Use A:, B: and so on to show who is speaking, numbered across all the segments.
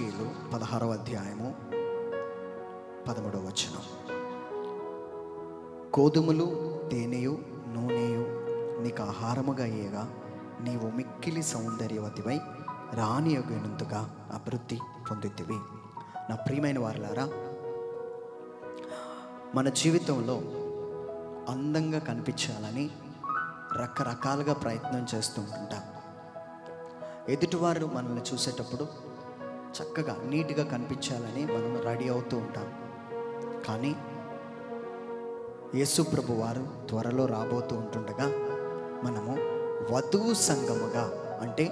A: ఎహెజ్కేలు 16వ అధ్యాయము 13వ వచనం. గోధుమలు తేనెయు నూనెయు నీకు ఆహారముగా అయ్యేగా నీవు మిక్కిలి సౌందర్యవతివై రానియగనంతగా అభివృద్ధి పొందుతివి. నా ప్రియమైన వారలారా, మన జీవితంలో అందంగా కనిపించాలని రకరకాలుగా ప్రయత్నం చేస్తూ ఉంటాం. ఎదుటివారు మనల్ని చూసేటప్పుడు చక్కగా నీట్గా కనిపించాలని మనం రెడీ అవుతూ ఉంటాం. కానీ యేసు ప్రభు వారు త్వరలో రాబోతూ ఉంటుండగా మనము వధువు సంఘముగా, అంటే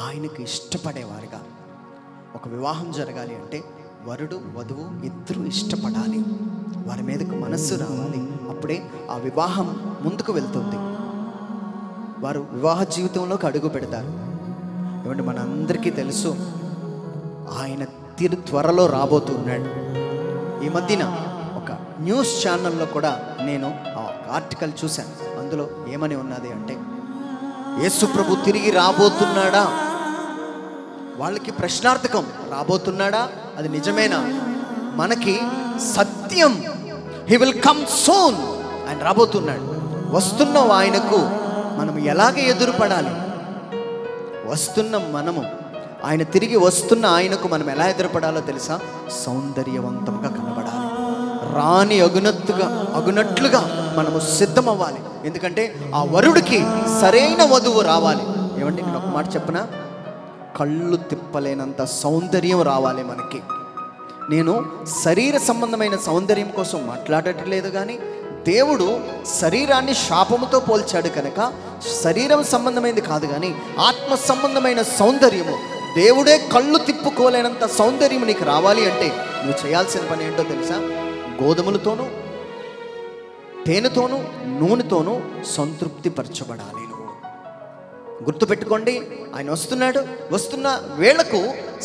A: ఆయనకు ఇష్టపడేవారుగా, ఒక వివాహం జరగాలి అంటే వరుడు వధువు ఇద్దరు ఇష్టపడాలి, వారి మీదకు మనస్సు రావాలి. అప్పుడే ఆ వివాహం ముందుకు వెళ్తుంది, వారు వివాహ జీవితంలోకి అడుగు పెడతారు. ఏమంటే మనందరికీ తెలుసు ఆయన త్వరలో రాబోతున్నాడు. ఈ మధ్యన ఒక న్యూస్ ఛానల్లో కూడా నేను ఆర్టికల్ చూశాను. అందులో ఏమని ఉన్నది అంటే, యేసు ప్రభు తిరిగి రాబోతున్నాడా? వాళ్ళకి ప్రశ్నార్థకం, రాబోతున్నాడా? అది నిజమేనా? మనకి సత్యం, హీ విల్ కమ్ సూన్, ఆయన రాబోతున్నాడు. వస్తున్నాం ఆయనకు మనం ఎలాగ ఎదురుపడాలి? వస్తున్నాం మనము, ఆయన తిరిగి వస్తున్న ఆయనకు మనం ఎలా ఎదురుపడాలో తెలుసా? సౌందర్యవంతంగా కనబడాలి, రాని అగునట్లుగా మనము సిద్ధమవ్వాలి. ఎందుకంటే ఆ వరుడికి సరైన వధువు రావాలి. ఏమంటే నేను ఒక మాట చెప్పనా, కళ్ళు తిప్పలేనంత సౌందర్యం రావాలి మనకి. నేను శరీర సంబంధమైన సౌందర్యం కోసం మాట్లాడట్లేదు, కానీ దేవుడు శరీరాన్ని శాపముతో పోల్చాడు కనుక శరీరం సంబంధమైనది కాదు, కానీ ఆత్మ సంబంధమైన సౌందర్యము, దేవుడే కళ్ళు తిప్పుకోలేనంత సౌందర్యం నీకు రావాలి అంటే నువ్వు చేయాల్సిన పని ఏంటో తెలుసా? గోధుమలతోనూ తేనెతోనూ నూనెతోనూ సంతృప్తి పరచబడాలి. నువ్వు గుర్తుపెట్టుకోండి, ఆయన వస్తున్నాడు. వస్తున్న వేళకు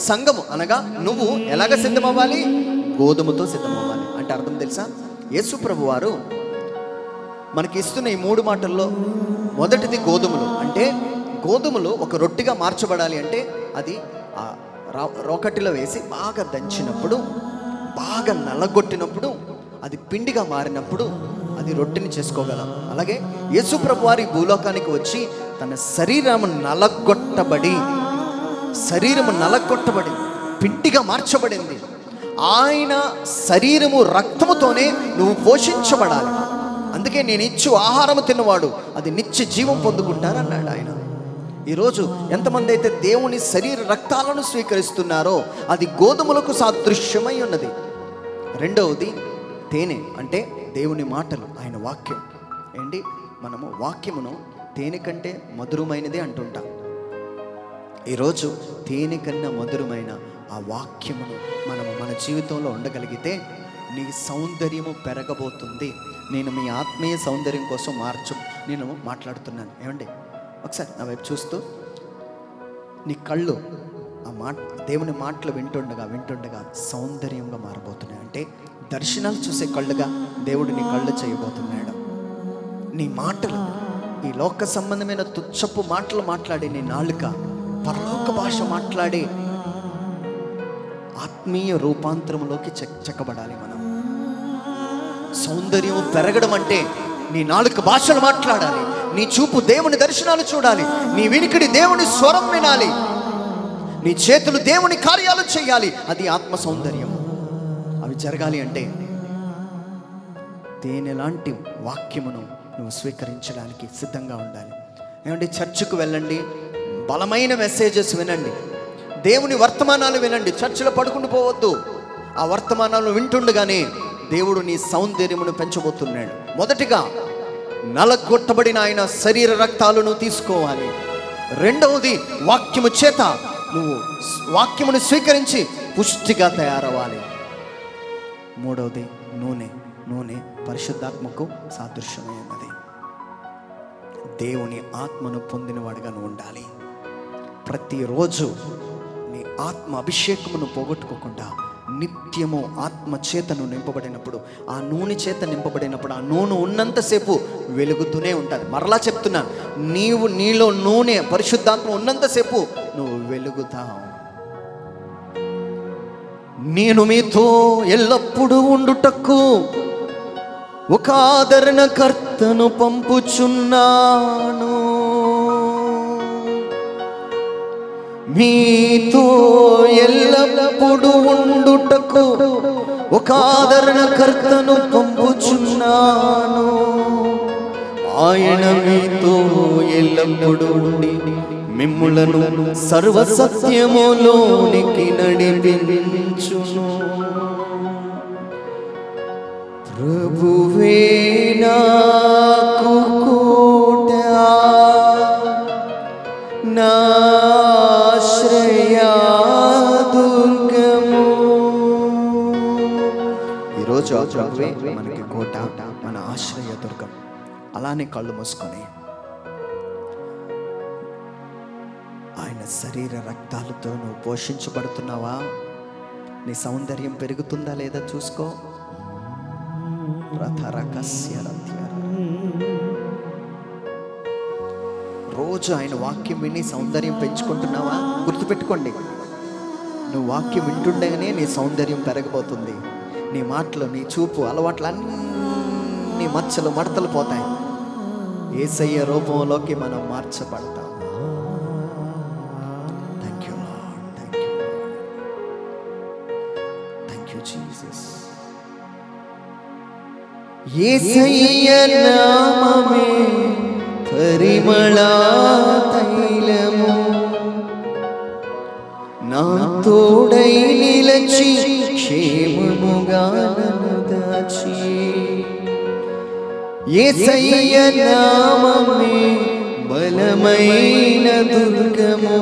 A: సంఘము అనగా నువ్వు ఎలాగ సిద్ధమవ్వాలి? గోధుమతో సిద్ధమవ్వాలి. అంటే అర్థం తెలుసా? యేసు ప్రభు వారు మనకి ఇస్తున్న ఈ 3 మాటల్లో మొదటిది గోధుమలు. అంటే గోధుమలు ఒక రొట్టిగా మార్చబడాలి అంటే అది రోకటిలో వేసి బాగా దంచినప్పుడు, బాగా నల్లగొట్టినప్పుడు, అది పిండిగా మారినప్పుడు అది రొట్టెని చేసుకోగలం. అలాగే యేసు ప్రభు వారి భూలోకానికి వచ్చి తన శరీరము నలగొట్టబడి పిండిగా మార్చబడింది. ఆయన శరీరము రక్తముతోనే నువ్వు పోషించబడాలి. అందుకే నేను ఇచ్చు ఆహారము తిన్నవాడు అది నిత్య జీవం పొందుకుంటారన్నాడు ఆయన. ఈరోజు ఎంతమంది అయితే దేవుని శరీర రక్తాలను స్వీకరిస్తున్నారో అది గోధుమలకు సాదృశ్యమై ఉన్నది. రెండవది తేనె, అంటే దేవుని మాటలు, ఆయన వాక్యం. ఏంటి, మనము వాక్యమును తేనె కంటే మధురమైనదే అంటుంటాం. ఈరోజు తేనె కన్నా మధురమైన ఆ వాక్యమును మనము మన జీవితంలో ఉండగలిగితే నీ సౌందర్యము పెరగబోతుంది. నేను మీ ఆత్మీయ సౌందర్యం కోసం నేను మాట్లాడుతున్నాను. ఏమండి, ఒకసారి నా వైపు చూస్తూ, నీ కళ్ళు ఆ దేవుని మాటలు వింటుండగా సౌందర్యంగా మారబోతున్నాయి. అంటే దర్శనాలు చూసే కళ్ళుగా దేవుడు నీ కళ్ళు చేయబోతున్నాడు. నీ మాటలు, ఈ లోక సంబంధమైన తుచ్చపు మాటలు మాట్లాడే నీ నాలుక పరలోక భాష మాట్లాడే ఆత్మీయ రూపాంతరంలోకి చెక్కబడాలి. మనం సౌందర్యం పెరగడం అంటే నీ నాలుక భాషలు మాట్లాడాలి, నీ చూపు దేవుని దర్శనాలు చూడాలి, నీ వినికిడి దేవుని స్వరం వినాలి, నీ చేతులు దేవుని కార్యాలు చేయాలి. అది ఆత్మ సౌందర్యం. అవి జరగాలి అంటే తేనె లాంటి వాక్యమును నువ్వు స్వీకరించడానికి సిద్ధంగా ఉండాలి. ఏమంటే చర్చికి వెళ్ళండి, బలమైన మెసేజెస్ వినండి, దేవుని వర్తమానాలు వినండి, చర్చిలో పడుకుంటూ పోవద్దు. ఆ వర్తమానాలు వింటుండగానే దేవుడు నీ సౌందర్యమును పెంచబోతున్నాడు. మొదటిగా నలగొట్టబడిన ఆయన శరీర రక్తాలను తీసుకోవాలి. రెండవది వాక్యము చేత నువ్వు వాక్యమును స్వీకరించి పుష్టిగా తయారవ్వాలి. మూడవది నూనె పరిశుద్ధాత్మకు సాదృశ్యమైనది. దేవుని ఆత్మను పొందినవాడిగా నువ్వు ఉండాలి. ప్రతిరోజు నీ ఆత్మ అభిషేకమును పోగొట్టుకోకుండా నిత్యము ఆత్మ చేతను నింపబడినప్పుడు, ఆ నూనె చేత నింపబడినప్పుడు, ఆ నూనె ఉన్నంతసేపు వెలుగుతూనే ఉంటుంది. మరలా చెప్తున్నాను, నీలో నూనె పరిశుద్ధాత్మ ఉన్నంతసేపు నువ్వు వెలుగుతావు. నేను మీతో ఎల్లప్పుడూ ఉండుటకు ఒక ఆదరణకర్తను పంపుచున్నాను. మీతో ఎల్లప్పుడూ ఉండుటకు ఒక ఆదరణకర్తను పంపుచున్నాను. ఆయన మీతో ఎల్లప్పుడూ ఉండి మిమ్ములను సర్వసత్యములోనికి నడిపించును. ప్రభువే నాకు కోట, నా ఆశ్రయ దుర్గము. ఈరోజు ఆ ప్రభువే మనకి కోట, మన ఆశ్రయ దుర్గం. అలానే కళ్ళు మూసుకొని ఆయన శరీర రక్తాలతో నువ్వు పోషించబడుతున్నావా? నీ సౌందర్యం పెరుగుతుందా లేదా చూసుకో. రోజు ఆయన వాక్యం విని సౌందర్యం పెంచుకుంటున్నావా? గుర్తుపెట్టుకోండి, నువ్వు వాక్యం వింటుండగానే నీ సౌందర్యం పెరగబోతుంది. నీ మాటలు, నీ చూపు, అలవాట్లు అన్నీ మచ్చలు మడతలు పోతాయి. యేసయ్య రూపంలోకి మనం మార్చబడతాం. Thank you Lord, thank you, thank you Jesus. Yesayya నామమే పరిమళ తైలము, నా తోడై నిలచి క్షేమముగా నన్ను దాచి. యేసయ్య నామమే బలమైన దుర్గము,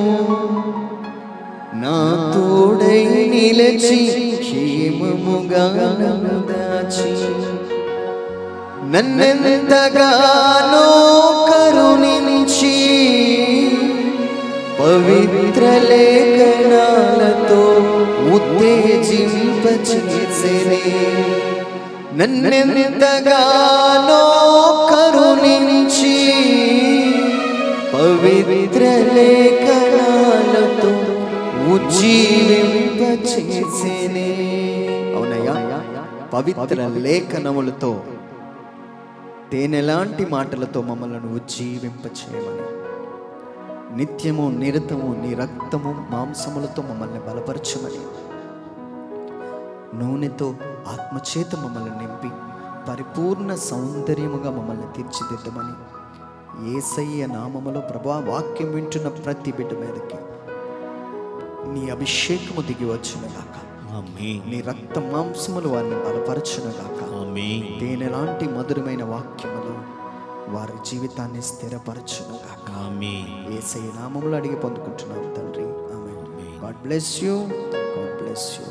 A: నా తోడై నిలచి క్షేమముగా నన్ను దాచి. నన్నెంతగానో కరుణించి పవిత్ర లేఖనాలతో ఉత్తేజింపచేసెనే. నన్నెంతగానో కరుణించి పవిత్ర లేఖనాలతో ఉజ్జీవింపచేసెనే. అవునయ్యా, పవిత్ర లేఖనములతో తేనెలాంటి మాటలతో మమ్మల్ని ఉజ్జీవింపచేయమని, నిత్యము నిరతము నీ రక్తము మాంసములతో మమ్మల్ని బలపరచమని, నూనెతో ఆత్మచేత మమ్మల్ని నింపి పరిపూర్ణ సౌందర్యముగా మమ్మల్ని తీర్చిదిద్దమని యేసయ్య నామములో ప్రభువా, వాక్యం వింటున్న ప్రతి బిడ్డ మీదకి నీ అభిషేకము దిగి వచ్చునుగాక. నీ రక్త మాంసములు వారిని బలపరచునుగాక. తేనెలాంటి మధురమైన వాక్యములు వారి జీవితాన్ని స్థిరపరచునుగాక. యేసయ్య నామములో అడిగి పొందుకుంటున్నాం తండ్రి. Amen. God bless you. God bless you.